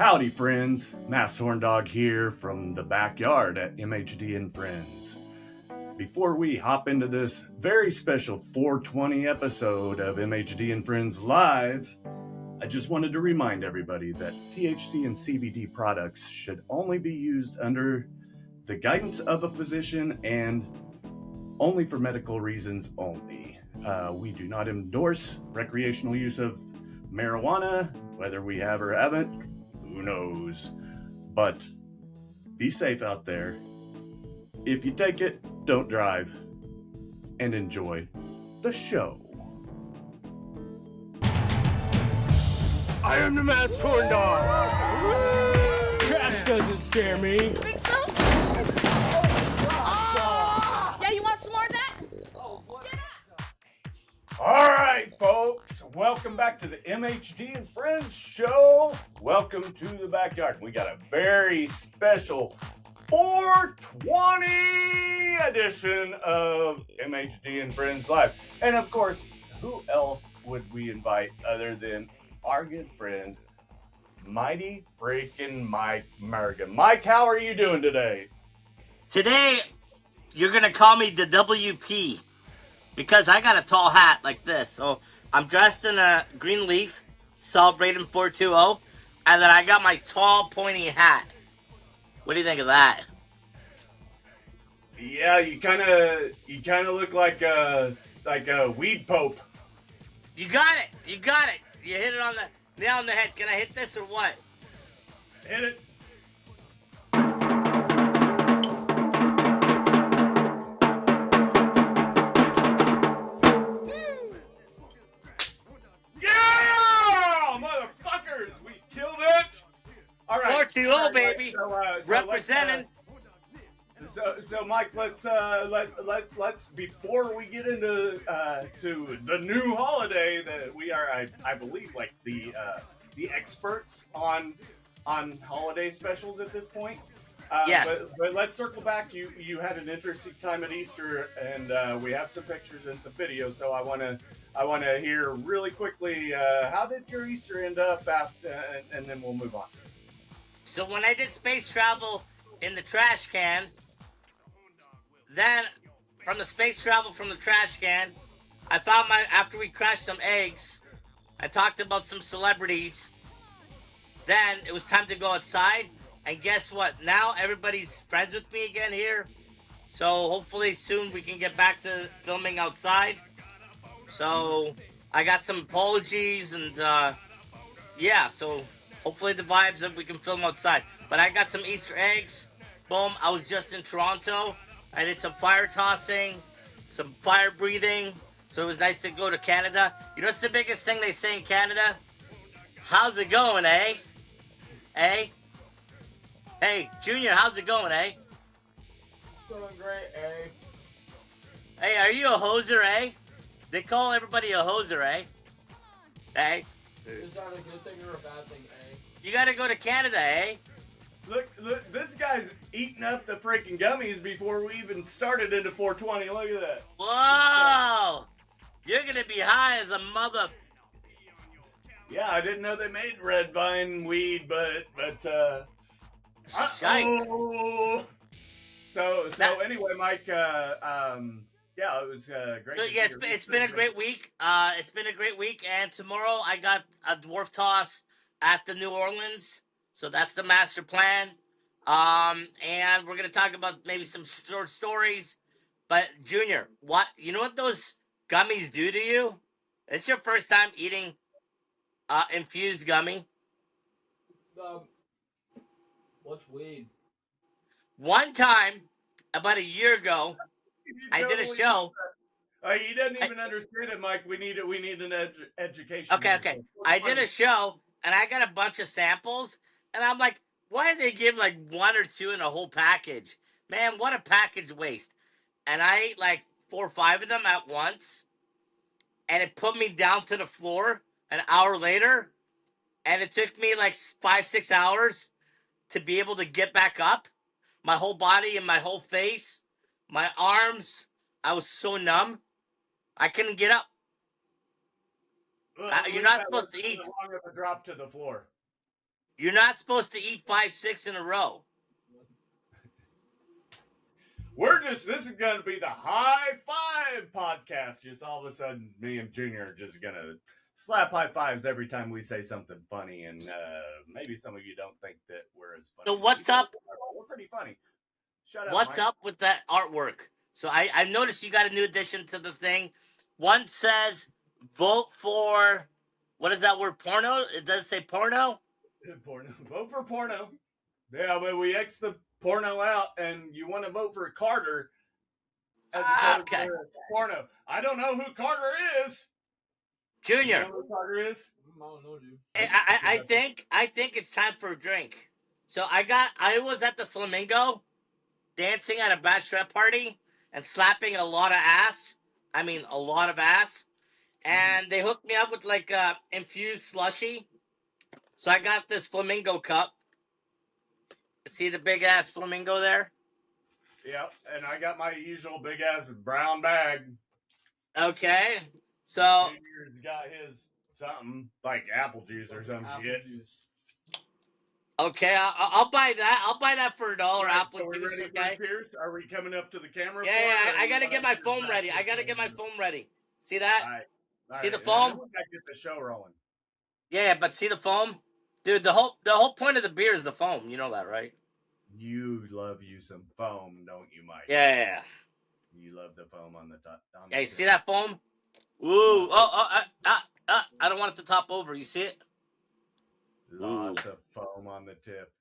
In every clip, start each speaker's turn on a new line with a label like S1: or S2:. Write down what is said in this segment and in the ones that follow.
S1: Howdy, friends. Mass Horn Dog here from the backyard at MHD and Friends. Before we hop into this very special 420 episode of MHD and Friends Live, I just wanted to remind everybody that THC and CBD products should only be used under the guidance of a physician and only for medical reasons only. We do not endorse recreational use of marijuana, whether we have or haven't. Who knows? But be safe out there. If you take it, don't drive. And enjoy the show.
S2: I am the masked corn dog. Trash doesn't scare me.
S3: Think so? Yeah, you want some more of that?
S1: All right, folks. Welcome back to the MHD and Friends show. Welcome to the backyard. We got a very special 420 edition of MHD and Friends Live. And of course, who else would we invite other than our good friend, mighty freaking Mike Murga. Mike, how are you doing today?
S4: Today, you're going to call me the WP because I got a tall hat like this. So I'm dressed in a green leaf, celebrating 420, and then I got my tall, pointy hat. What do you think of that?
S1: Yeah, you kind of look like a weed pope.
S4: You got it. You hit it on the nail on the head. Can I hit this or what?
S1: Hit it. Yeah, motherfuckers, we killed it. All right,
S4: 420, baby. Representing.
S1: So Mike, let's before we get into to the new holiday that we are, I believe, like the experts on holiday specials at this point.
S4: Yes.
S1: But let's circle back. You had an interesting time at Easter, and we have some pictures and some videos. So I want to hear really quickly how did your Easter end up after, and then we'll move on.
S4: So when I did space travel in the trash can, then from the space travel from the trash can, I found after we crashed some eggs, I talked about some celebrities. Then it was time to go outside, and guess what? Now everybody's friends with me again here. So hopefully soon we can get back to filming outside. So I got some apologies and yeah, so hopefully the vibes that we can film outside. But I got some Easter eggs. Boom, I was just in Toronto. I did some fire tossing, some fire breathing. So it was nice to go to Canada. You know what's the biggest thing they say in Canada? How's it going, eh? Eh? Hey, Junior, how's it going, eh?
S2: Going great, eh?
S4: Hey, are you a hoser, eh? They call everybody a hoser, eh? Eh?
S2: Is that a good thing or a bad thing, eh?
S4: You gotta go to Canada, eh?
S1: Look, this guy's eating up the freaking gummies before we even started into 420. Look at that.
S4: Whoa! You're gonna be high as a mother.
S1: Yeah, I didn't know they made red vine weed, but
S4: Shite.
S1: So anyway, Mike, yeah, it was great.
S4: So yeah, it's been a great week. It's been a great week, and tomorrow I got a dwarf toss at the New Orleans. So that's the master plan. And we're gonna talk about maybe some short stories. But Junior, you know what those gummies do to you? It's your first time eating infused gummy.
S2: What's weed?
S4: One time, about a year ago, I did a show.
S1: He doesn't even understand it, Mike. We need an education.
S4: Okay. I did a show, and I got a bunch of samples, and I'm like, why did they give like one or two in a whole package? Man, what a package waste. And I ate like 4 or 5 of them at once, and it put me down to the floor an hour later, and it took me like 5-6 hours to be able to get back up. My whole body and my whole face, my arms, I was so numb. I couldn't get up. You're not supposed to eat.
S1: Long of a drop to the floor.
S4: You're not supposed to eat 5, 6 in a row.
S1: This is going to be the high five podcast. Just all of a sudden, me and Junior are just going to slap high fives every time we say something funny. And maybe some of you don't think that we're as funny.
S4: So what's up?
S1: We're pretty funny. Shut up,
S4: What's
S1: Mike.
S4: up with that artwork? So I noticed you got a new addition to the thing. One says, vote for, what is that word, porno? It does say porno?
S1: Porno. Vote for porno. Yeah, but we X the porno out, and you want to vote for Carter as opposed to porno. I don't know who Carter is.
S4: Junior.
S1: You know who Carter is?
S2: I don't know, dude.
S4: I think it's time for a drink. So I was at the Flamingo dancing at a bachelorette party and slapping a lot of ass. I mean, a lot of ass. And they hooked me up with like infused slushy. So I got this Flamingo cup. See the big ass Flamingo there?
S1: Yep, and I got my usual big ass brown bag.
S4: Okay. So
S1: Junior's got his something like apple juice or some shit.
S2: Juice.
S4: okay, I'll buy that. I'll buy that for $1.
S1: Right,
S4: Apple
S1: so we
S4: juice.
S1: ready
S4: Okay.
S1: for cheers? Are we coming up to the camera?
S4: Yeah,
S1: for it,
S4: yeah.
S1: or
S4: I
S1: you
S4: gotta
S1: wanna
S4: get my
S1: cheers
S4: foam
S1: back
S4: ready.
S1: to
S4: I gotta
S1: the
S4: get my
S1: camera?
S4: foam ready. See that?
S1: All right.
S4: See the
S1: And
S4: foam?
S1: then we gotta get the show rolling.
S4: Yeah, but see the foam, dude. The whole point of the beer is the foam. You know that, right?
S1: You love you some foam, don't you, Mike?
S4: Yeah.
S1: You love the foam on the top.
S4: Yeah, you see that foam? Ooh. I don't want it to top over. You see it?
S1: Lots of foam on the tip.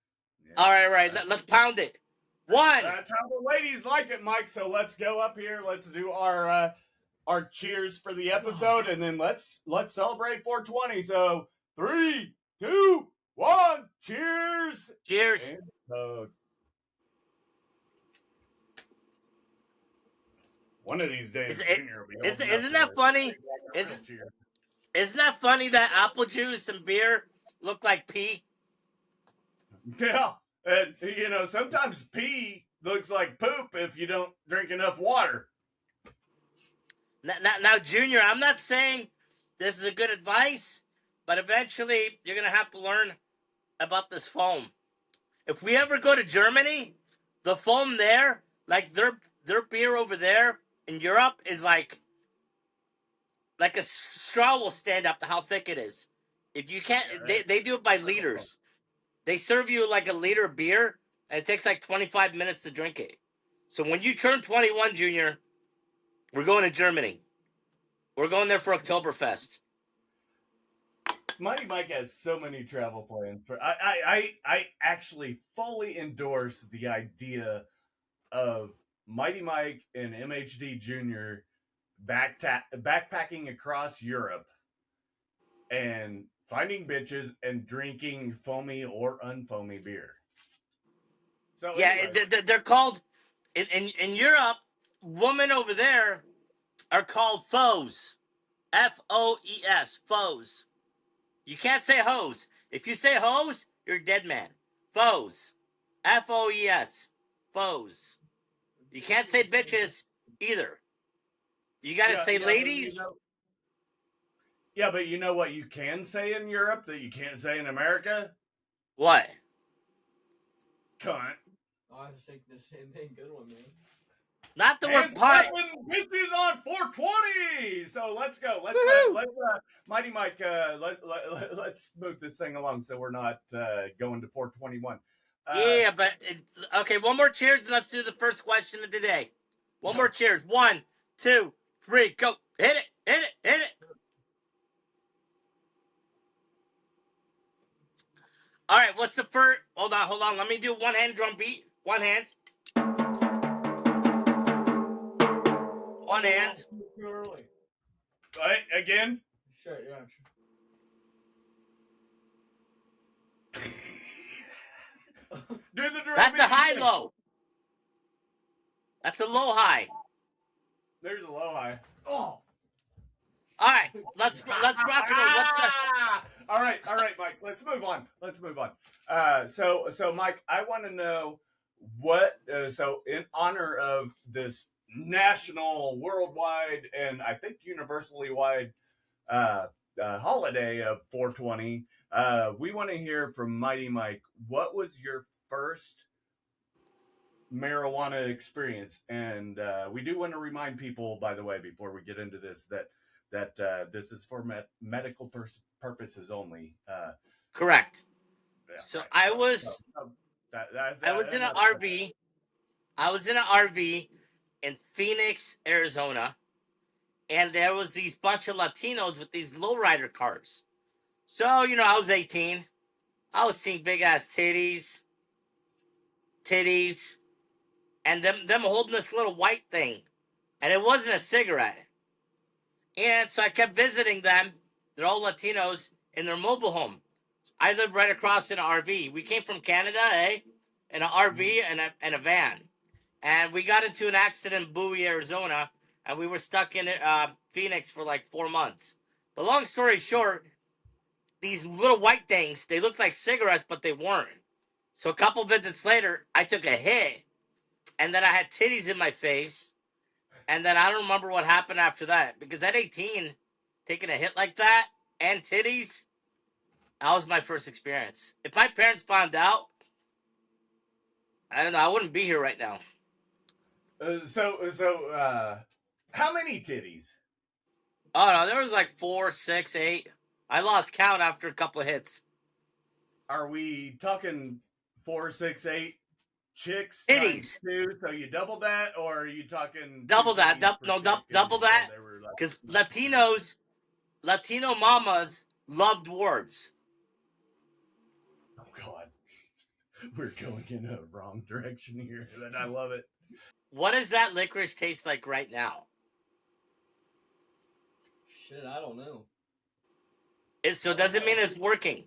S1: Yeah.
S4: All right. Let's pound it. One.
S1: That's how the ladies like it, Mike. So let's go up here. Let's do our cheers for the episode, and then let's celebrate 420. So 3, 2, 1, cheers!
S4: Cheers.
S1: And one of these days, Junior will be old enough
S4: Isn't that
S1: to
S4: funny?
S1: take back a real cheer.
S4: Isn't that funny that apple juice and beer look like pee?
S1: Yeah, and sometimes pee looks like poop if you don't drink enough water.
S4: Now, Junior, I'm not saying this is a good advice, but eventually you're gonna have to learn about this foam. If we ever go to Germany, the foam there, like their beer over there in Europe, is like a straw will stand up to how thick it is. If you can't, they do it by liters. They serve you like a liter of beer, and it takes like 25 minutes to drink it. So when you turn 21, Junior, we're going to Germany. We're going there for Oktoberfest.
S1: Mighty Mike has so many travel plans. I actually fully endorse the idea of Mighty Mike and MHD Jr. backpacking across Europe and finding bitches and drinking foamy or unfoamy beer. So
S4: Yeah,
S1: anyway.
S4: they're called in Europe. Women over there are called foes. Foes. Foes. You can't say hoes. If you say hoes, you're a dead man. Foes. Foes. Foes. You can't say bitches either. You gotta say ladies.
S1: Yeah, but you know what you can say in Europe that you can't say in America?
S4: What?
S1: Cunt.
S2: Oh, I was thinking the same thing. Good one, man.
S4: Not the word
S1: It's
S4: pie.
S1: bitches on 420. So let's go. Let's Mighty Mike. Let's move this thing along so we're not going to 421.
S4: Yeah, but okay. One more cheers, and let's do the first question of the day. One more cheers. 1, 2, 3, go. Hit it. Hit it. Hit it. All right. What's the first? Hold on. Let me do one hand drum beat. One hand. One hand.
S2: Too early.
S1: All right, again.
S2: Sure, yeah.
S1: Do the drum
S4: That's
S1: beat
S4: a high
S1: again.
S4: low. That's a low high.
S1: There's a low high. Oh.
S4: All right. Let's rock and roll. What's the?
S1: All right, Mike. Let's move on. So Mike, I want to know what. So in honor of this national, worldwide, and I think universally wide holiday of 420, We want to hear from Mighty Mike. What was your first marijuana experience? And we do want to remind people, by the way, before we get into this, that this is for medical purposes only.
S4: Correct.
S1: Yeah,
S4: So
S1: right.
S4: I was I was in an
S1: that's
S4: RV. I was in an RV in Phoenix, Arizona, and there was these bunch of Latinos with these lowrider cars. So, I was 18. I was seeing big ass titties, and them holding this little white thing. And it wasn't a cigarette. And so I kept visiting them. They're all Latinos in their mobile home. I lived right across in an RV. We came from Canada, in an RV and a van. And we got into an accident in Bowie, Arizona, and we were stuck in Phoenix for like 4 months. But long story short, these little white things, they looked like cigarettes, but they weren't. So a couple visits later, I took a hit, and then I had titties in my face, and then I don't remember what happened after that. Because at 18, taking a hit like that and titties, that was my first experience. If my parents found out, I don't know, I wouldn't be here right now.
S1: How many titties?
S4: Oh no, there was like 4, 6, 8. I lost count after a couple of hits.
S1: Are we talking 4, 6, 8 chicks?
S4: Titties.
S1: 2, so you double that, or are you talking
S4: double that? Double that.
S1: They were like,
S4: Because Latino mamas loved dwarves.
S1: oh God, we're going in a wrong direction here, and I love it.
S4: What does that licorice taste like right now?
S5: Shit, I don't know.
S4: So does it mean it's working?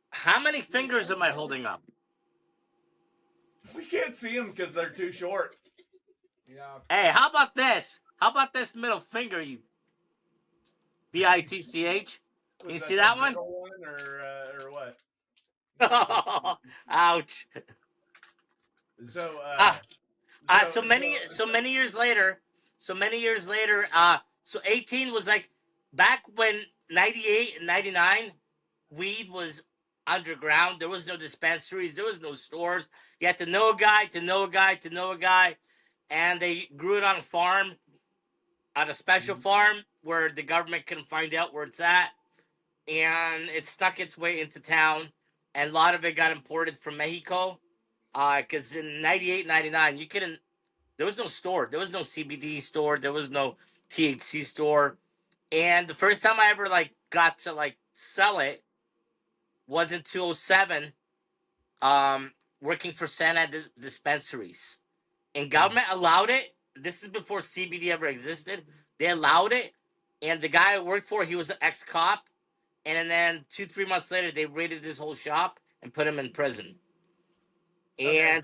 S4: How many fingers am I holding up?
S1: We can't see them because they're too short.
S5: Yeah.
S4: Hey, how about this? How about this middle finger, you bitch? Can you see that one?
S1: Or what?
S4: Ouch.
S1: So
S4: many years later, so 18 was like back when 98 and 99, weed was underground. There was no dispensaries, there was no stores. You had to know a guy to know a guy to know a guy, and they grew it on a farm, on a special farm where the government couldn't find out where it's at, and it stuck its way into town, and a lot of it got imported from Mexico. Because in 98, 99, you couldn't. There was no store. There was no CBD store. There was no THC store. And the first time I ever got to sell it was in 2007. Working for Santa dispensaries, and government allowed it. This is before CBD ever existed. They allowed it, and the guy I worked for, he was an ex-cop, and then 2-3 months later, they raided his whole shop and put him in prison. And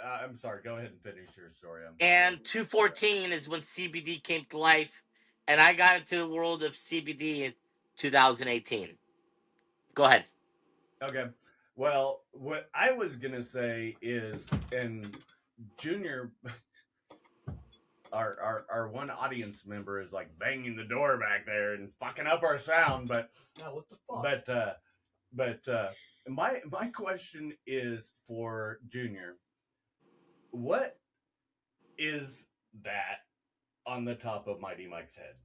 S1: I'm sorry. Go ahead and finish your story.
S4: And 2014 is when CBD came to life, and I got into the world of CBD in 2018. Go ahead.
S1: Okay. Well, what I was gonna say is, and Junior, our one audience member is like banging the door back there and fucking up our sound, but
S5: what the fuck?
S1: But my question is for Junior. What is that on the top of Mighty Mike's head?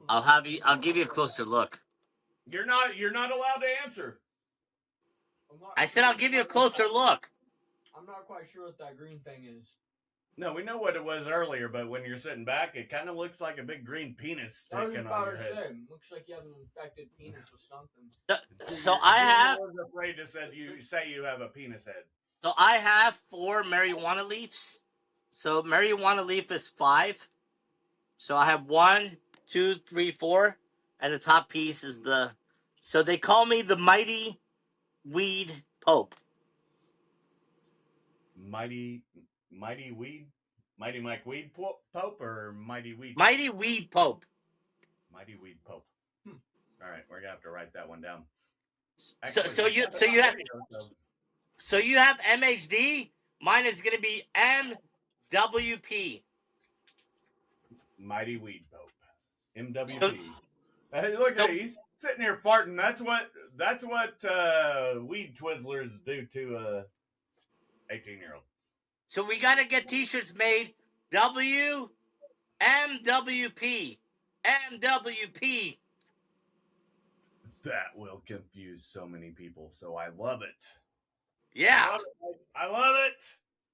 S4: I'll give you a closer look.
S1: You're not allowed to answer.
S4: I said I'll give you a closer look.
S5: I'm not quite sure what that green thing is.
S1: No, we know what it was earlier, but when you're sitting back, it kind of looks like a big green penis sticking on your head.
S5: Looks like you have an infected penis or something.
S4: So I have.
S1: I was afraid to say you have a penis head.
S4: So I have 4 marijuana leaves. So marijuana leaf is 5. So I have 1, 2, 3, 4, and the top piece is the. So they call me the Mighty Weed Pope.
S1: Mighty Weed? Mighty Mike Weed Pope or Mighty Weed?
S4: Mighty Weed Pope.
S1: Mighty Weed Pope. All right, we're gonna have to write that one down.
S4: Actually, so you have MHD. Mine is gonna be MWP.
S1: Mighty Weed Pope. MWP. Hey, look at he's sitting here farting. That's what weed Twizzlers do to 18-year-old.
S4: So we got to get T-shirts made. MWP. MWP.
S1: That will confuse so many people. So I love it.
S4: Yeah.
S1: I love it.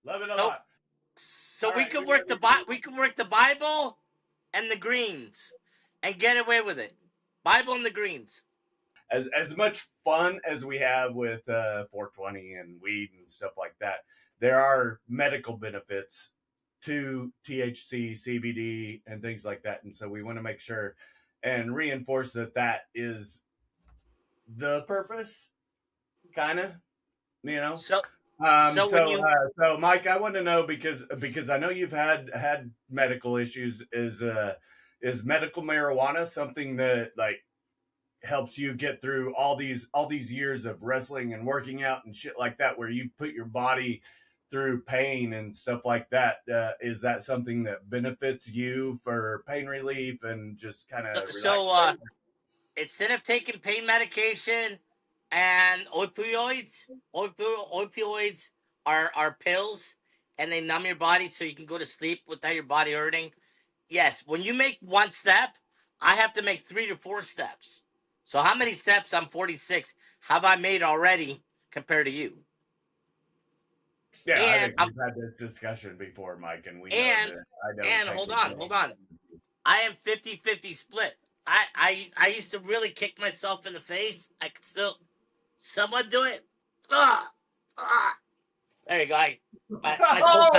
S1: Love it a lot.
S4: So we could work the Bible and the greens and get away with it. Bible and the greens.
S1: As much fun as we have with 420 and weed and stuff like that, there are medical benefits to THC, CBD, and things like that. And so we want to make sure and reinforce that is the purpose, kind of, you know. So Mike, I want to know because I know you've had medical issues. Is medical marijuana something that like helps you get through all these years of wrestling and working out and shit like that, where you put your body through pain and stuff like that? Is that something that benefits you for pain relief and just kind of
S4: instead of taking pain medication and opioids are pills, and they numb your body so you can go to sleep without your body hurting. Yes, when you make one step, I have to make 3 to 4 steps. So how many steps? I'm 46. Have I made already compared to you?
S1: Yeah, I think we've had this discussion before, Mike, and we know that I don't.
S4: And hold on. I am 50-50 split. I used to really kick myself in the face. I could still somewhat do it. There you go. My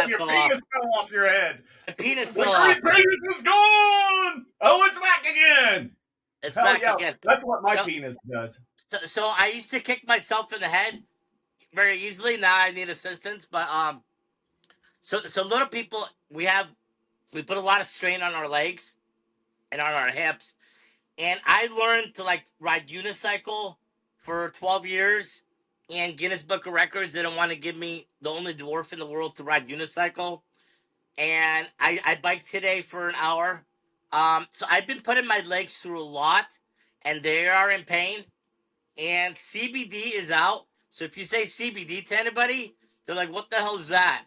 S1: your penis fell off your head.
S4: My penis fell off.
S1: My penis is gone. Oh, it's back again.
S4: It's back again.
S1: That's what my penis does.
S4: So I used to kick myself in the head very easily. Now I need assistance, but so little people, we put a lot of strain on our legs and on our hips, and I learned to like ride unicycle for 12 years, and Guinness Book of Records didn't want to give me the only dwarf in the world to ride unicycle, and I biked today for an hour. So I've been putting my legs through a lot, and they are in pain. And CBD is out. So if you say CBD to anybody, they're like, what the hell is that?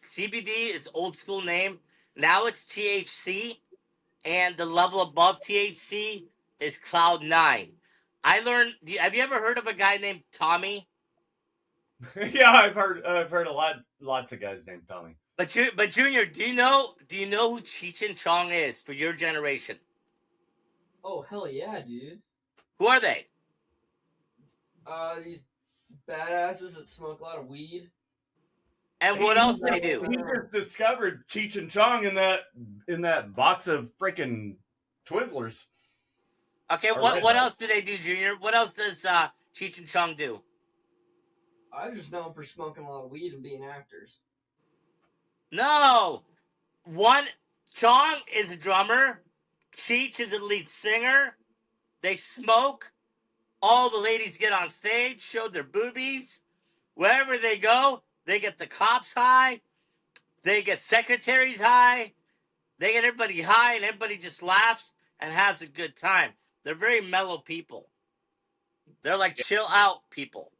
S4: CBD is old school name. Now it's THC. And the level above THC is Cloud 9. I learned, have you ever heard of a guy named Tommy?
S1: Yeah, I've heard lots of guys named Tommy.
S4: But Junior, do you know who Cheech and Chong is for your generation?
S5: Oh, hell yeah, dude.
S4: Who are they?
S5: These badasses that smoke a lot of weed.
S4: And what else they do?
S1: He just discovered Cheech and Chong in that box of freaking Twizzlers.
S4: Okay, what else do they do, Junior? What else does Cheech and Chong do?
S5: I just know them for smoking a lot of weed and being actors.
S4: No! Chong is a drummer. Cheech is a lead singer. They smoke. All the ladies get on stage, show their boobies. Wherever they go, they get the cops high. They get secretaries high. They get everybody high, and everybody just laughs and has a good time. They're very mellow people. They're like chill out people.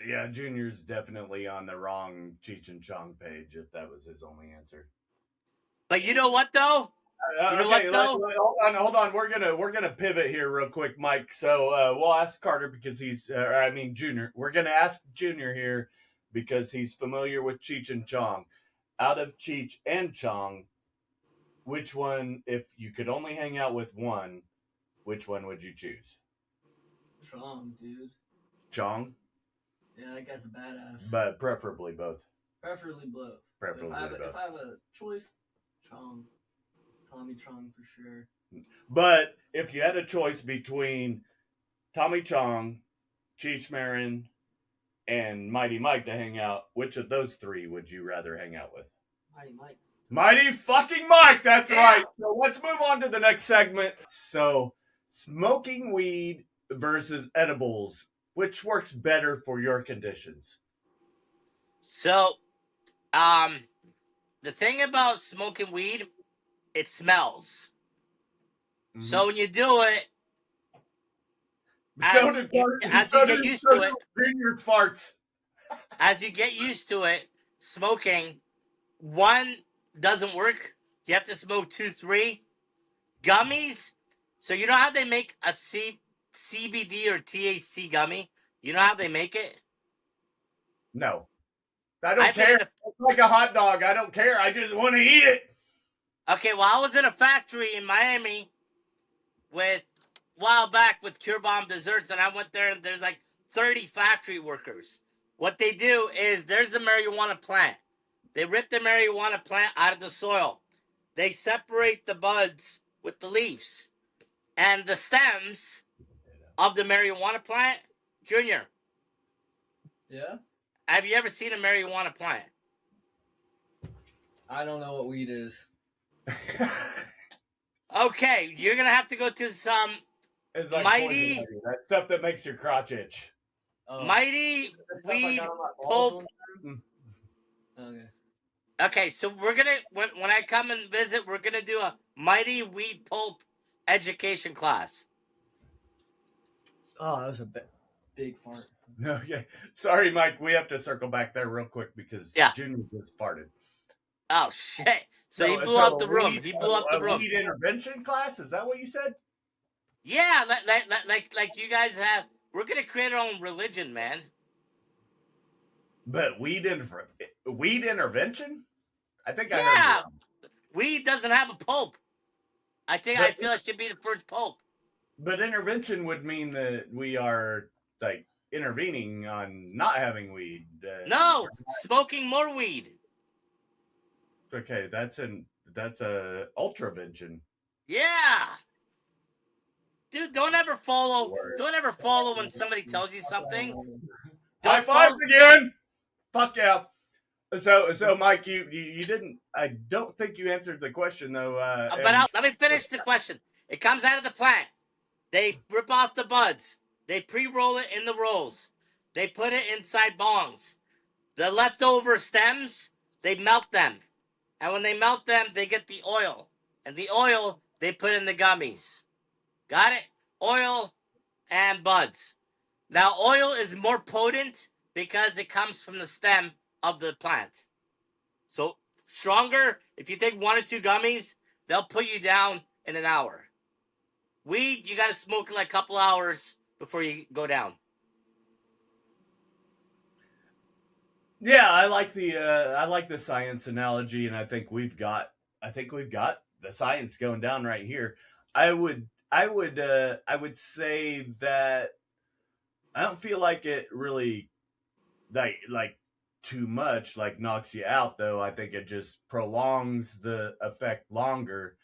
S1: Yeah, Junior's definitely on the wrong Cheech and Chong page if that was his only answer.
S4: But you know what though?
S1: Hold on. We're gonna pivot here real quick, Mike. So we'll ask Carter because Junior. We're gonna ask Junior here because he's familiar with Cheech and Chong. Out of Cheech and Chong, which one, if you could only hang out with one, which one would you choose?
S5: Chong, dude.
S1: Chong?
S5: Yeah, that guy's a badass.
S1: But preferably both.
S5: Preferably both. If I have a choice, Chong. Tommy Chong for sure.
S1: But if you had a choice between Tommy Chong, Cheech Marin, and Mighty Mike to hang out, which of those three would you rather hang out with?
S5: Mighty Mike.
S1: Mighty fucking Mike, that's right. So let's move on to the next segment. So, smoking weed versus edibles, which works better for your conditions?
S4: So, the thing about smoking weed, it smells. Mm-hmm. So when you do it,
S1: So did Junior's farts.
S4: As you get used to it, smoking, one doesn't work. You have to smoke 2, 3 gummies. So you know how they make a CBD or THC gummy? You know how they make it?
S1: No. I don't care. It's like a hot dog. I don't care. I just want to eat it.
S4: Okay, well, I was in a factory in Miami a while back with Cure Bomb Desserts, and I went there, and there's like 30 factory workers. What they do is there's the marijuana plant. They rip the marijuana plant out of the soil. They separate the buds with the leaves. And the stems of the marijuana plant, Junior.
S5: Yeah?
S4: Have you ever seen a marijuana plant?
S5: I don't know what weed is.
S4: Okay, you're going to have to go to some
S1: like
S4: mighty...
S1: That stuff that makes your crotch itch.
S4: Mighty weed pulp.
S5: Okay.
S4: Okay, so we're going to... When I come and visit, we're going to do a mighty weed pulp education class.
S5: Oh, that was a big fart.
S1: No, yeah. Sorry, Mike. We have to circle back there real quick because Junior just farted.
S4: Oh, shit. So he blew up the room. He blew up the room.
S1: Weed intervention class? Is that what you said?
S4: Yeah, like you guys have. We're going to create our own religion, man.
S1: But weed intervention? I think I heard
S4: that. Weed doesn't have a pulp. I feel it should be the first pulp.
S1: But intervention would mean that we are, like, intervening on not having weed.
S4: No, smoking more weed.
S1: Okay, that's a ultravention.
S4: Yeah. Dude, don't ever follow when somebody tells you something.
S1: High five again. Fuck yeah. So Mike, you didn't. I don't think you answered the question though.
S4: Let me finish the question. It comes out of the plant. They rip off the buds. They pre-roll it in the rolls. They put it inside bongs. The leftover stems, they melt them. And when they melt them, they get the oil. And the oil, they put in the gummies. Got it? Oil and buds. Now, oil is more potent because it comes from the stem of the plant. So, stronger, if you take 1 or 2 gummies, they'll put you down in an hour. Weed, you got to smoke like a couple hours before you go down.
S1: Yeah, I like the science analogy, and I think we've got the science going down right here. I would say that I don't feel like it really like too much knocks you out though. I think it just prolongs the effect longer.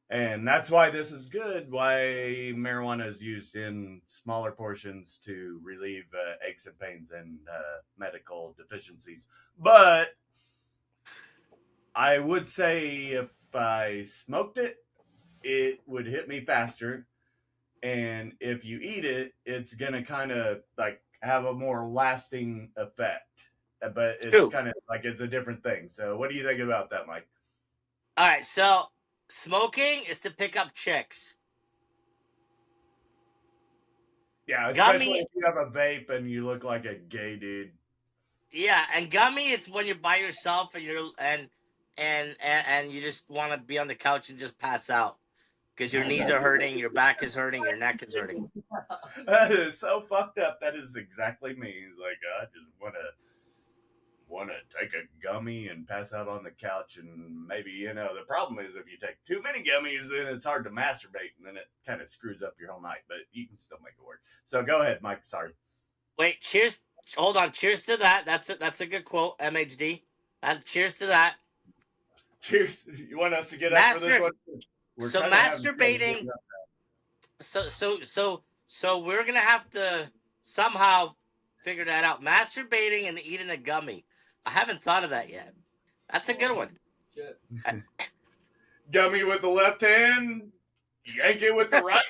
S1: And that's why this is good, why marijuana is used in smaller portions to relieve aches and pains and medical deficiencies. But I would say if I smoked it, it would hit me faster. And if you eat it, it's going to kind of have a more lasting effect. But it's kind of it's a different thing. So what do you think about that, Mike?
S4: All right, so... smoking is to pick up chicks.
S1: Yeah, especially if you have a vape and you look like a gay dude.
S4: Yeah, and gummy, it's when you're by yourself and you just want to be on the couch and just pass out because your knees are hurting, your back is hurting, your neck is hurting.
S1: That is so fucked up. That is exactly me. It's like I just want to take a gummy and pass out on the couch, and maybe the problem is if you take too many gummies, then it's hard to masturbate, and then it kind of screws up your whole night. But you can still make it work. So go ahead, Mike. Sorry.
S4: Wait, cheers. Hold on. Cheers to that. That's a good quote, MHD. Cheers to that.
S1: Cheers. You want us to get up for this one?
S4: So masturbating. So we're gonna have to somehow figure that out. Masturbating and eating a gummy. I haven't thought of that yet. That's a good one.
S1: Gummy with the left hand, yank it with the right.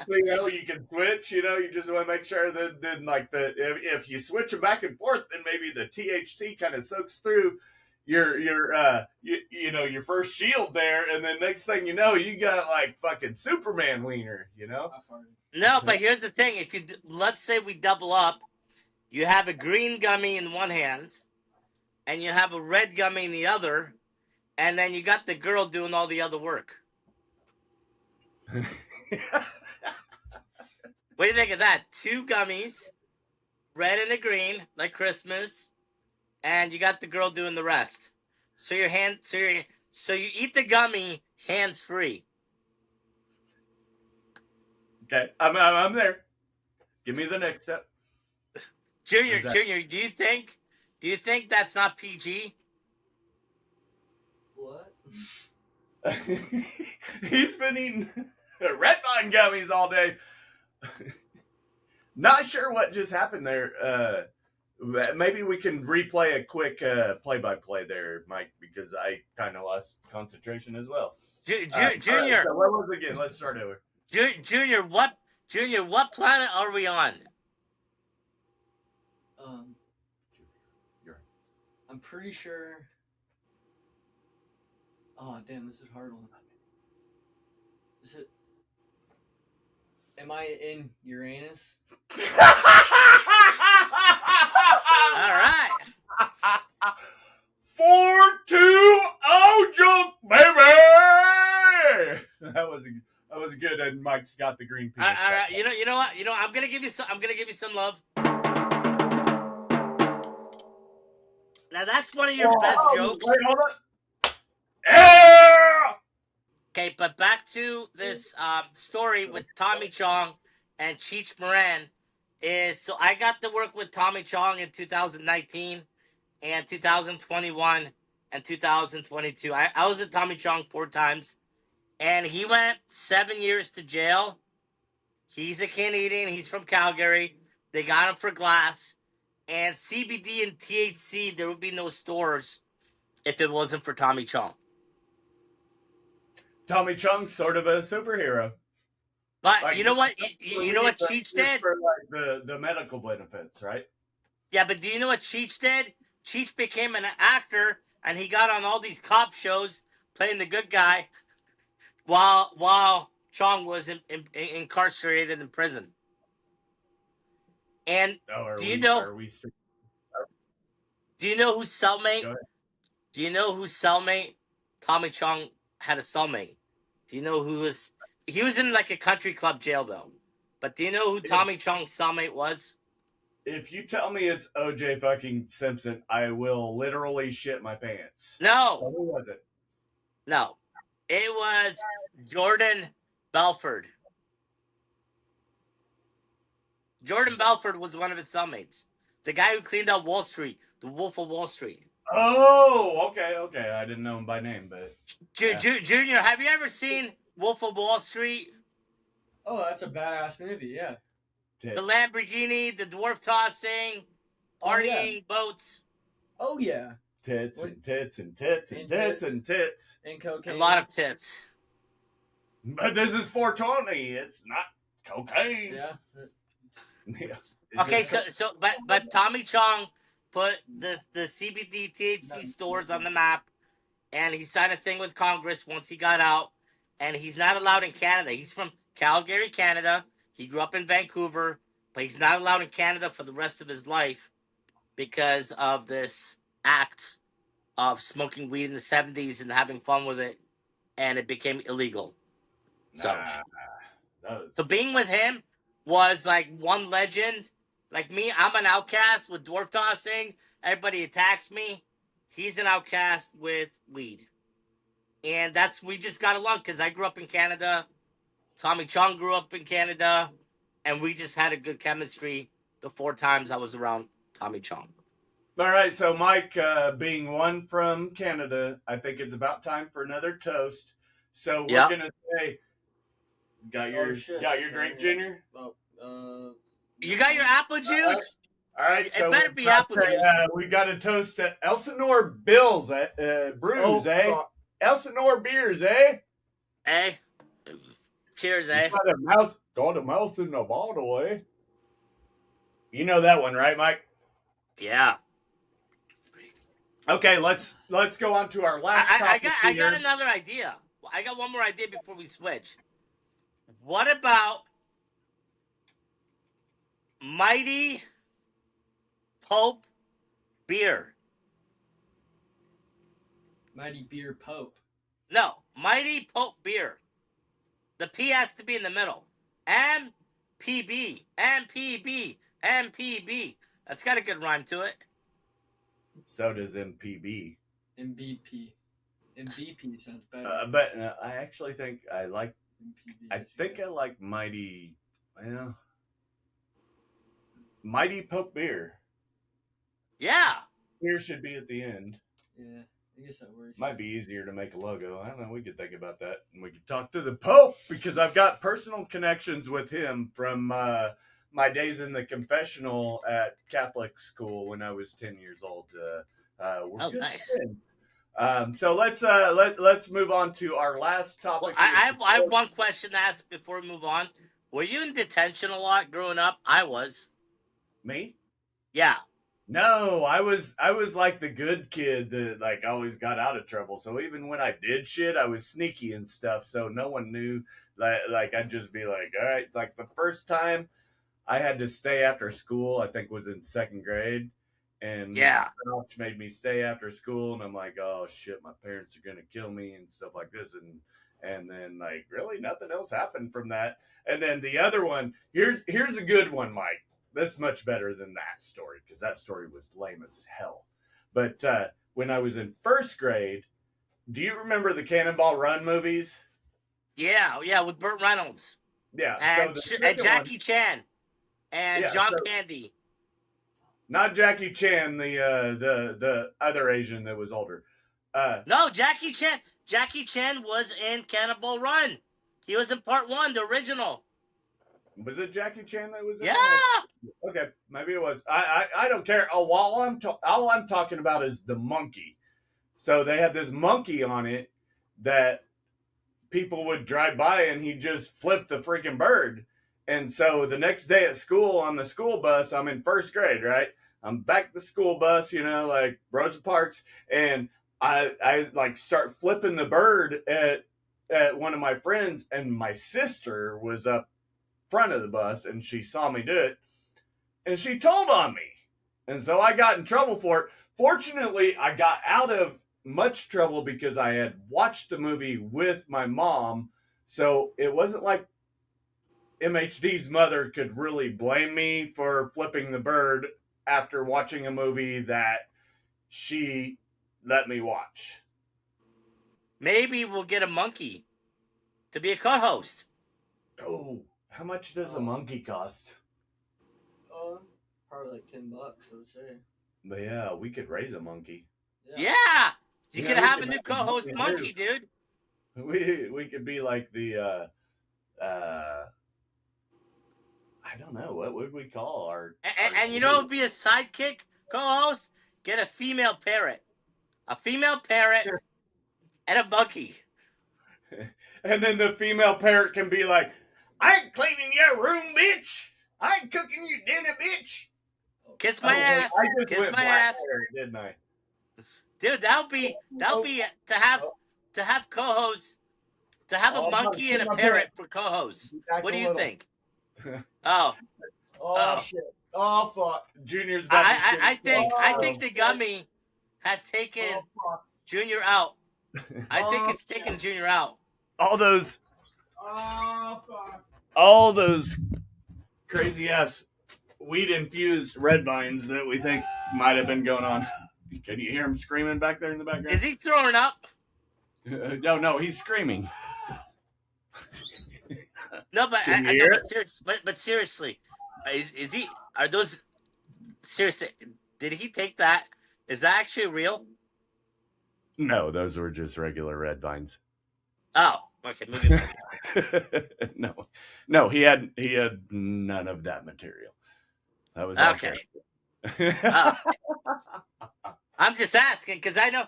S1: You can switch. You just want to make sure that then if you switch them back and forth, then maybe the THC kind of soaks through. your first shield there, and then next thing you know, you got like fucking Superman wiener, you know?
S4: No, but here's the thing: if you let's say we double up, you have a green gummy in one hand, and you have a red gummy in the other, and then you got the girl doing all the other work. What do you think of that? 2 gummies, red and a green, like Christmas, and you got the girl doing the rest. So your hand, so you eat the gummy hands free.
S1: Okay, I'm there. Give me the next step.
S4: Junior, do you think that's not PG?
S5: What?
S1: He's been eating red vine gummies all day. Not sure what just happened there. Maybe we can replay a quick play-by-play there, Mike, because I kind of lost concentration as well.
S4: Junior,
S1: so what was it again? Let's start over.
S4: Junior, what planet are we on?
S5: I'm pretty sure. Oh damn, this is a hard one. Is it? Am I in Uranus?
S4: All right.
S1: 4-2-0 joke, baby. That was good, and Mike's got the green piece.
S4: All right. You know what? I'm gonna give you some love. Now that's one of your best jokes.
S1: Wait, hold on. Yeah!
S4: Okay, but back to this story with Tommy Chong and Cheech Marin is, so I got to work with Tommy Chong in 2019 and 2021 and 2022. I was at Tommy Chong 4 times, and he went 7 years to jail. He's a Canadian. He's from Calgary. They got him for glass. And CBD and THC, there would be no stores if it wasn't for Tommy Chong.
S1: Tommy Chong's sort of a superhero.
S4: But like, you know what? You know what Cheech did?
S1: For like the medical benefits, right?
S4: Yeah, but do you know what Cheech did? Cheech became an actor, and he got on all these cop shows playing the good guy while Chong was incarcerated in prison. And do you know whose cellmate? Do you know whose cellmate Tommy Chong had a cellmate? Do you know who was? He was in like a country club jail though. But do you know who Tommy Chong's cellmate was?
S1: If you tell me it's OJ fucking Simpson, I will literally shit my pants.
S4: No.
S1: So who was it?
S4: No. It was Jordan Belford. Jordan Belford was one of his cellmates. The guy who cleaned out Wall Street. The Wolf of Wall Street.
S1: Oh, okay. I didn't know him by name, but...
S4: Junior, have you ever seen Wolf of Wall Street?
S5: Oh, that's a badass movie, yeah.
S4: The Lamborghini, the dwarf tossing, partying, boats.
S5: Oh, yeah.
S1: Tits and tits and tits and tits and tits.
S5: And cocaine.
S4: A lot of tits.
S1: But this is 420. It's not cocaine.
S5: Yeah.
S4: Okay, but Tommy Chong put the CBD THC stores on the map, and he signed a thing with Congress once he got out, and he's not allowed in Canada. He's from Calgary, Canada. He grew up in Vancouver, but he's not allowed in Canada for the rest of his life because of this act of smoking weed in the 70s and having fun with it, and it became illegal. So being with him was like one legend. Like me, I'm an outcast with dwarf tossing. Everybody attacks me. He's an outcast with weed. And we just got along because I grew up in Canada. Tommy Chong grew up in Canada. And we just had a good chemistry the 4 times I was around Tommy Chong.
S1: All right, so Mike, being one from Canada, I think it's about time for another toast. So we're gonna say, got your drink, Junior?
S4: You got your apple juice?
S1: All right, so
S4: it better be apple juice.
S1: We got to toast Elsinore Bills, brews, Elsinore beers,
S4: Eh? Cheers, eh?
S1: Got a mouse in the bottle, eh? You know that one, right, Mike?
S4: Yeah.
S1: Okay, let's go on to our last topic.
S4: I got another idea. I got one more idea before we switch. What about Mighty Pope beer?
S5: Mighty Beer Pope.
S4: No, Mighty Pope beer. The P has to be in the middle. MPB, MPB, MPB. That's got a good rhyme to it.
S1: So does MPB.
S5: MVP. MVP sounds better.
S1: But I actually think I like.
S5: MPB,
S1: I think I like Mighty. Well, Mighty Pope beer.
S4: Yeah.
S1: Beer should be at the end.
S5: Yeah, I guess that works.
S1: Might be easier to make a logo. I don't know. We could think about that, and we could talk to the Pope because I've got personal connections with him from my days in the confessional at Catholic school when I was 10 years old. We're good
S4: nice.
S1: friends. So let's move on to our last topic.
S4: I have one question to ask before we move on. Were you in detention a lot growing up? I was.
S1: Me?
S4: Yeah.
S1: No, I was like the good kid that like always got out of trouble. So even when I did shit, I was sneaky and stuff. So no one knew. Like I'd just be like, all right. Like the first time I had to stay after school, I think was in second grade, and
S4: Yeah.
S1: Ouch made me stay after school, and I'm like, oh shit, my parents are gonna kill me and stuff like this, and then like really nothing else happened from that. And then the other one, here's a good one, Mike. That's much better than that story because that story was lame as hell. But when I was in first grade, do you remember the Cannonball Run movies?
S4: Yeah, with Burt Reynolds.
S1: Yeah,
S4: And, and Jackie Chan. And John
S1: so,
S4: Candy.
S1: Not Jackie Chan, the other Asian that was older.
S4: No, Jackie Chan. Jackie Chan was in Cannonball Run. He was in part 1, the original.
S1: Was it Jackie Chan that was in
S4: Yeah.
S1: that? Okay, maybe it was. I don't care. Oh, all I'm talking about is the monkey. So they had this monkey on it that people would drive by, and he just flipped the freaking bird. And so the next day at school on the school bus, I'm in first grade, right? I'm back at the school bus, like Rosa Parks, and I like start flipping the bird at one of my friends, and my sister was up front of the bus, and she saw me do it, and she told on me, and so I got in trouble for it. Fortunately, I got out of much trouble because I had watched the movie with my mom, so it wasn't like MHD's mother could really blame me for flipping the bird after watching a movie that she let me watch.
S4: Maybe we'll get a monkey to be a co-host.
S1: Oh, how much does a monkey cost?
S5: Probably like $10, I would say.
S1: But yeah, we could raise a monkey.
S4: Yeah, you
S1: Yeah,
S4: could
S1: we
S4: have
S1: could
S4: a new
S1: have a
S4: co-host
S1: monkey,
S4: monkey, dude.
S1: We could be like the I don't know, what would we call our
S4: And you know what would be a sidekick co-host? Get a female parrot. A female parrot and a monkey.
S1: And then the female parrot can be like, I ain't cleaning your room, bitch. I ain't cooking you dinner, bitch.
S4: Kiss my ass.
S1: I just
S4: Kiss
S1: went
S4: my
S1: black
S4: ass.
S1: parrot, didn't I?
S4: Dude, that'll be to have co-hosts, to have a monkey and a parrot for co-hosts. What do you think? Oh.
S5: Shit. Oh fuck.
S1: Junior's
S4: I think the gummy has taken Junior out. I think it's taken Junior out.
S1: all those crazy ass weed infused red vines that we think might have been going on. Can you hear him screaming back there in the background?
S4: Is he throwing up?
S1: No, he's screaming.
S4: No, but
S1: Can you hear
S4: but seriously, is he? Are those seriously? Did he take that? Is that actually real?
S1: No, those were just regular red vines.
S4: Oh, okay. Moving on.
S1: No, he had none of that material. That was
S4: okay. I'm just asking because I know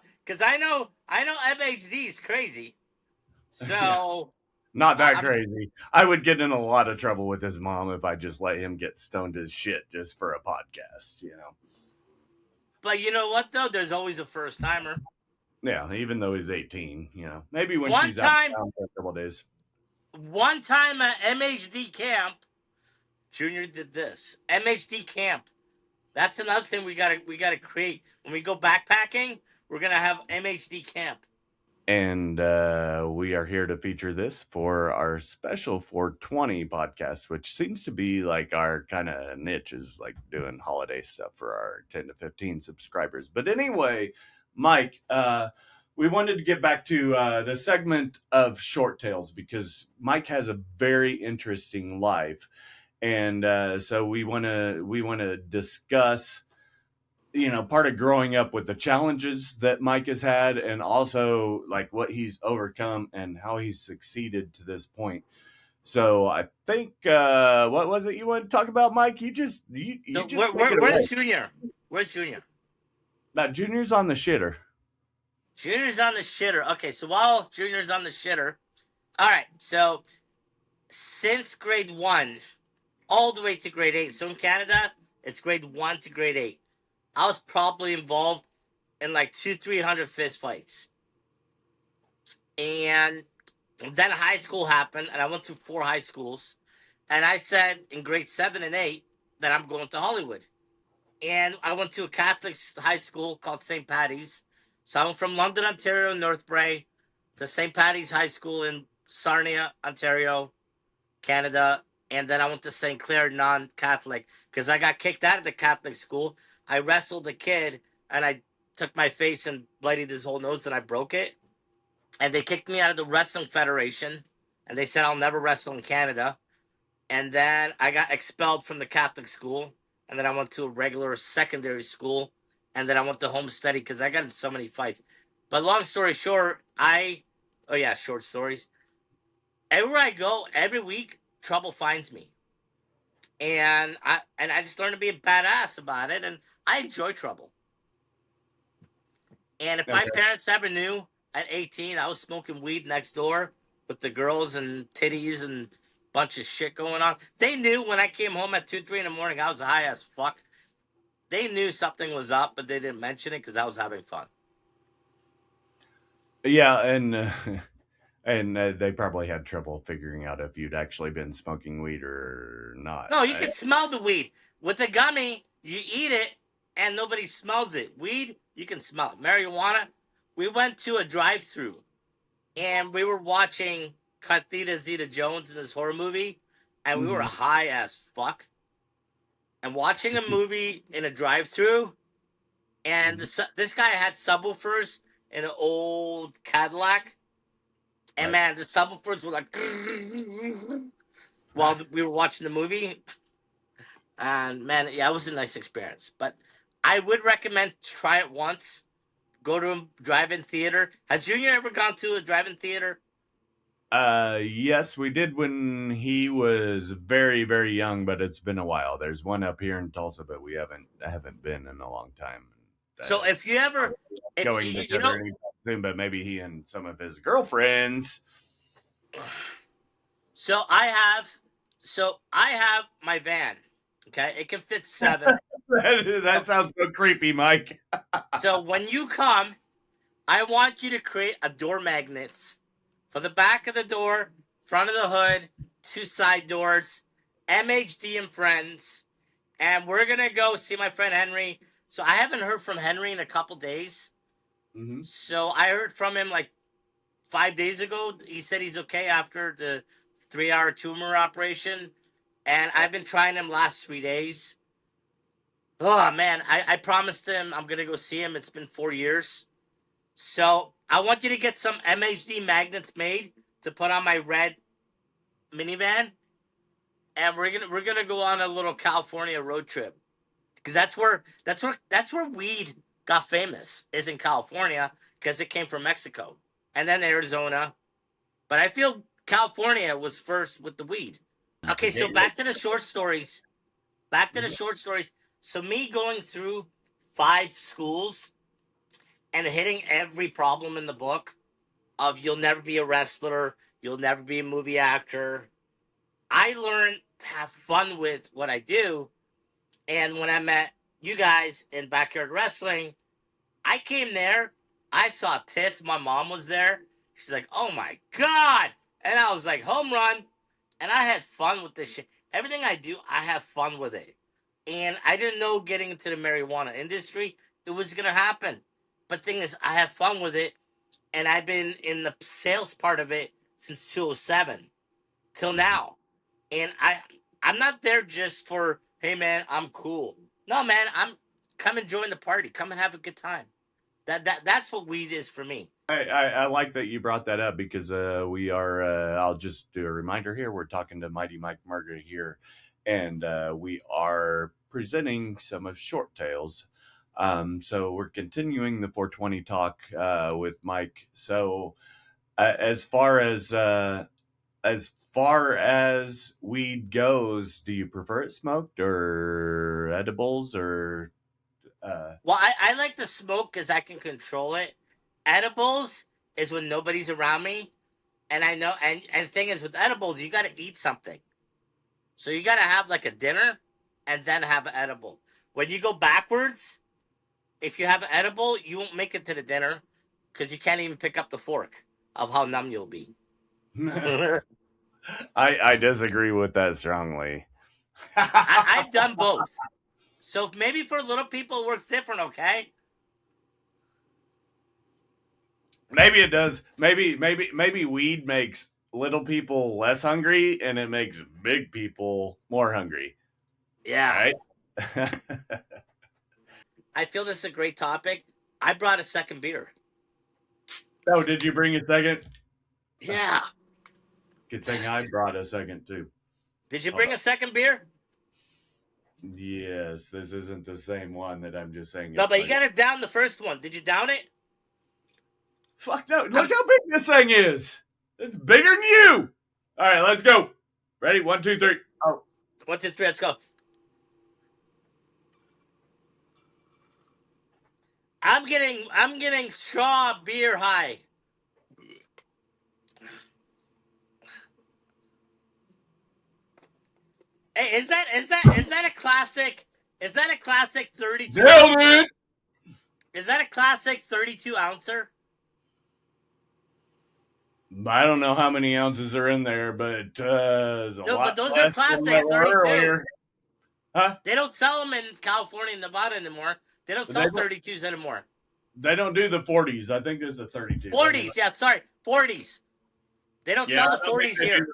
S4: MHD is crazy. So
S1: not that crazy. I would get in a lot of trouble with his mom if I just let him get stoned as shit just for a podcast,
S4: But you know what, though? There's always a first timer.
S1: Yeah, even though he's 18, maybe when
S4: One
S1: she's out
S4: time-
S1: of town for a couple of days.
S4: One time at MHD camp, Junior did this. MHD camp. That's another thing we gotta create. When we go backpacking, we're gonna have MHD camp.
S1: And we are here to feature this for our special 420 podcast, which seems to be like our kind of niche, is like doing holiday stuff for our 10 to 15 subscribers. But anyway, Mike, we wanted to get back to the segment of short tales because Mike has a very interesting life. And so we want to discuss part of growing up with the challenges that Mike has had, and also like what he's overcome and how he's succeeded to this point. So I think what was it you wanted to talk about, Mike? Where's
S4: Junior? Where's Junior?
S1: Now Junior's on the shitter.
S4: Junior's on the shitter. Okay, so while Junior's on the shitter, all right. So since grade 1, all the way to grade 8. So in Canada, it's grade 1 to grade 8. I was probably involved in like 200-300 fist fights. And then high school happened, and I went through 4 high schools. And I said in grade 7 and 8 that I'm going to Hollywood. And I went to a Catholic high school called St. Paddy's. So I went from London, Ontario, North Bray, to St. Paddy's High School in Sarnia, Ontario, Canada. And then I went to St. Clair, non-Catholic, because I got kicked out of the Catholic school. I wrestled a kid, and I took my face and bloodied his whole nose, and I broke it. And they kicked me out of the Wrestling Federation, and they said I'll never wrestle in Canada. And then I got expelled from the Catholic school, and then I went to a regular secondary school, and then I went to home study because I got in so many fights. But long story short, short stories. Everywhere I go, every week, trouble finds me. And I just learned to be a badass about it, and I enjoy trouble. And if my parents ever knew at 18 I was smoking weed next door with the girls and titties and bunch of shit going on, they knew when I came home at 2, 3 in the morning, I was high as fuck. They knew something was up, but they didn't mention it because I was having fun.
S1: Yeah, and they probably had trouble figuring out if you'd actually been smoking weed or not.
S4: No, you can smell the weed. With a gummy, you eat it, and nobody smells it. Weed, you can smell it. Marijuana, we went to a drive-thru, and we were watching Cartita Zeta-Jones in this horror movie, and we were high as fuck. And watching a movie in a drive-thru, and this guy had subwoofers in an old Cadillac, and man, the subwoofers were like while we were watching the movie. And man, yeah, it was a nice experience. But I would recommend try it once. Go to a drive-in theater. Has Junior ever gone to a drive-in theater?
S1: Yes, we did when he was very, very young, but it's been a while. There's one up here in Tulsa, but I haven't been in a long time.
S4: So if you ever
S1: going to soon, but maybe he and some of his girlfriends.
S4: So I have my van. Okay, it can fit 7.
S1: That sounds so creepy, Mike.
S4: So when you come, I want you to create a door magnets for the back of the door, front of the hood, 2 side doors, MHD and Friends, and we're gonna go see my friend Henry. So I haven't heard from Henry in a couple days.
S1: Mm-hmm.
S4: So I heard from him like 5 days ago. He said he's okay after the 3-hour tumor operation. And I've been trying him last 3 days. Oh, man. I promised him I'm going to go see him. It's been 4 years. So I want you to get some MHD magnets made to put on my red minivan. And we're gonna go on a little California road trip. Because that's where weed got famous, is in California, because it came from Mexico. And then Arizona. But I feel California was first with the weed. Okay, so back to the short stories. So me going through 5 schools and hitting every problem in the book of you'll never be a wrestler, you'll never be a movie actor. I learned to have fun with what I do. And when I met you guys in Backyard Wrestling. I came there. I saw tits. My mom was there. She's like, "Oh my god!" And I was like, "Home run!" And I had fun with this shit. Everything I do, I have fun with it. And I didn't know getting into the marijuana industry it was gonna happen. But thing is, I have fun with it, and I've been in the sales part of it since 2007 till now. And I'm not there just for, hey man, I'm cool. No man, I'm come and join the party. Come and have a good time. That's what weed is for me.
S1: I like that you brought that up because we are. I'll just do a reminder here. We're talking to Mighty Mike Murga here, and we are presenting some of Short Tales. So we're continuing the 420 talk with Mike. So as far as weed goes, do you prefer it smoked or edibles or?
S4: Well, I like to smoke because I can control it. Edibles is when nobody's around me, and I know. And thing is, with edibles, you got to eat something. So you got to have like a dinner, and then have an edible. When you go backwards, if you have an edible, you won't make it to the dinner because you can't even pick up the fork of how numb you'll be.
S1: I disagree with that strongly.
S4: I've done both. So maybe for little people it works different, okay?
S1: Maybe it does. Maybe weed makes little people less hungry and it makes big people more hungry.
S4: Yeah.
S1: Right?
S4: I feel this is a great topic. I brought a second beer.
S1: Oh, did you bring a second?
S4: Yeah.
S1: Good thing I brought a second too.
S4: Did you bring a second beer?
S1: Yes, this isn't the same one that I'm just saying.
S4: No, but you got to down the first one. Did you down it?
S1: Fuck no. Look how big this thing is. It's bigger than you. All right, let's go. Ready? 1, 2, 3. Oh.
S4: 1, 2, 3, let's go. I'm getting straw beer high. Hey, is that a classic? Is that a classic 32?
S1: Nailed it!
S4: Is that a classic 32 ouncer?
S1: I don't know how many ounces are in there, but there's a lot.
S4: But those are classics, 32.
S1: Huh?
S4: They don't sell them in California and Nevada anymore. They don't sell 32s anymore.
S1: They don't do the 40s. I think there's a 32.
S4: 40s, yeah, sorry, 40s. They don't sell the 40s here.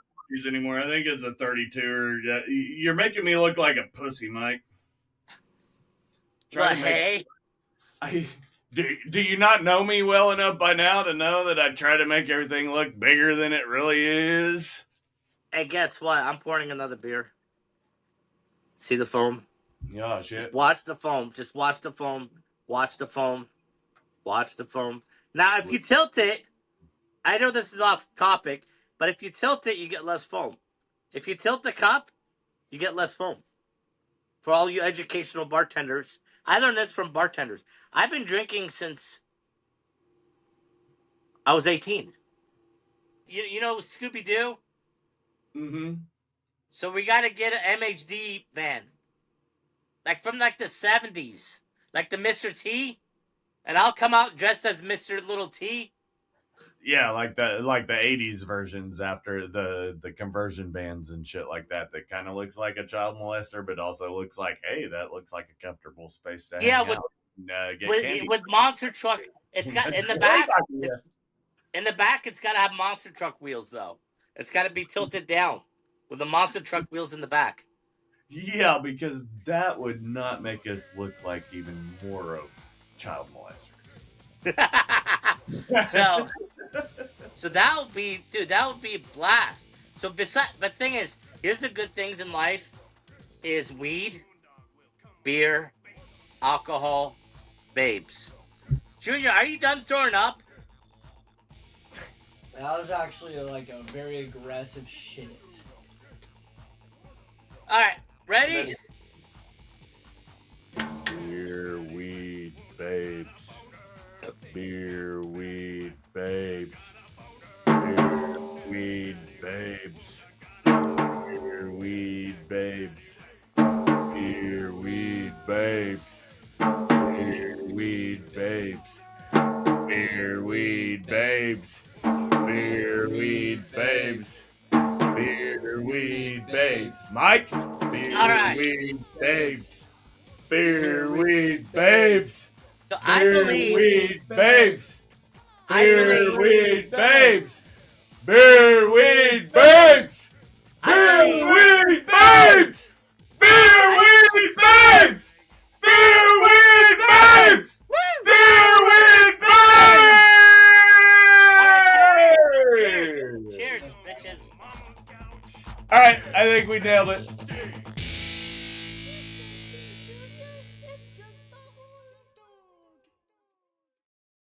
S1: Anymore. I think it's a 32. You're making me look like a pussy, Mike.
S4: But hey,
S1: do you not know me well enough by now to know that I try to make everything look bigger than it really is?
S4: Hey, guess what? I'm pouring another beer. See the foam?
S1: Oh shit!
S4: Just watch the foam. Just watch the foam. Watch the foam. Watch the foam. Now, if you tilt it, I know this is off topic. But if you tilt it, you get less foam. If you tilt the cup, you get less foam. For all you educational bartenders, I learned this from bartenders. I've been drinking since I was 18. You know Scooby-Doo?
S1: Mm-hmm.
S4: So we got to get an MHD van. Like from like the 70s. Like the Mr. T. And I'll come out dressed as Mr. Little T.
S1: Yeah, like the 80s versions after the conversion bands and shit like that. That kind of looks like a child molester, but also looks like, hey, that looks like a comfortable space to hang out and get candy.
S4: With monster truck. It's got in the back. In the back, it's got to have monster truck wheels though. It's got to be tilted down with the monster truck wheels in the back.
S1: Yeah, because that would not make us look like even more of child molesters.
S4: So that would be, dude, that would be a blast. So but thing is, here's the good things in life is weed, beer, alcohol, babes. Junior, are you done throwing up?
S5: That was actually like a very aggressive shit.
S4: All right, ready?
S1: Beer, weed, babes. Beer, weed, babes. Beer, weed, babes. Beer, weed, babes. Beer, weed, babes. babes. Beer, weed, babes. Beer, weed, babes. Beer, weed, babes. Beer, weed, babes. Mike? Beer,
S4: All right.
S1: weed, babes. Beer, weed, babes.
S4: So I
S1: Beer,
S4: believe.
S1: weed, babes.
S4: I
S1: Beer,
S4: believe.
S1: weed, babes. Beer, weed, babes. Beer, weed, babes. Beer, weed, babes. Beer, weed, babes. Beer, weed, babes.
S4: Cheers, bitches.
S1: All right, I think we nailed it.